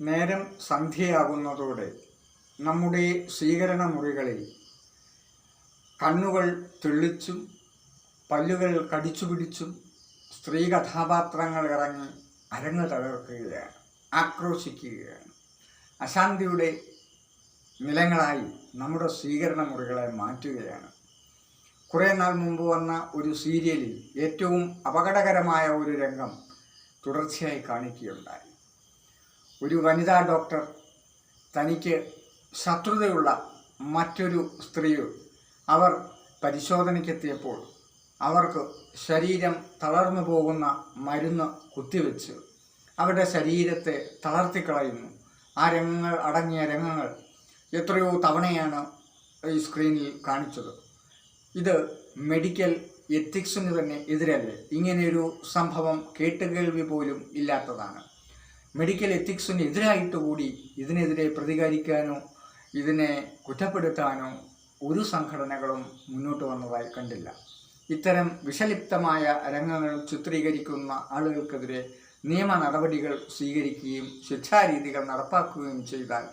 നേരം സന്ധ്യയാകുന്നതോടെ നമ്മുടെ സ്വീകരണ മുറികളിൽ കണ്ണുകൾ തെളിച്ചും പല്ലുകൾ കടിച്ചുപിടിച്ചും സ്ത്രീ കഥാപാത്രങ്ങൾ ഇറങ്ങി അരങ്ങ് തകർക്കുകയാണ്, ആക്രോശിക്കുകയാണ്. അശാന്തിയുടെ നിലങ്ങളായി നമ്മുടെ സ്വീകരണ മുറികളെ മാറ്റുകയാണ്. കുറേ നാൾ മുമ്പ് വന്ന ഒരു സീരിയലിൽ ഏറ്റവും അപകടകരമായ ഒരു രംഗം തുടർച്ചയായി കാണിക്കുകയുണ്ടായി. ഒരു വനിതാ ഡോക്ടർ തനിക്ക് ശത്രുതയുള്ള മറ്റൊരു സ്ത്രീയോ അവർ പരിശോധനയ്ക്കെത്തിയപ്പോൾ അവർക്ക് ശരീരം തളർന്നു പോകുന്ന മരുന്ന് കുത്തിവെച്ച് അവരുടെ ശരീരത്തെ തളർത്തിക്കളയുന്നു. ആ രംഗങ്ങൾ അടങ്ങിയ രംഗങ്ങൾ എത്രയോ തവണയാണ് ഈ സ്ക്രീനിൽ കാണിച്ചത്. ഇത് മെഡിക്കൽ എത്തിക്സിന് തന്നെ എതിരല്ലേ? ഇങ്ങനെയൊരു സംഭവം കേട്ടുകേൾവി പോലും ഇല്ലാത്തതാണ്. മെഡിക്കൽ എത്തിക്സിന് എതിരായിട്ട് കൂടി ഇതിനെതിരെ പ്രതികരിക്കാനോ ഇതിനെ കുറ്റപ്പെടുത്താനോ ഒരു സംഘടനകളും മുന്നോട്ട് വന്നതായി കണ്ടില്ല. ഇത്തരം വിഷലിപ്തമായ രംഗങ്ങൾ ചിത്രീകരിക്കുന്ന ആളുകൾക്കെതിരെ നിയമ നടപടികൾ സ്വീകരിക്കുകയും ശിക്ഷാരീതികൾ നടപ്പാക്കുകയും ചെയ്താൽ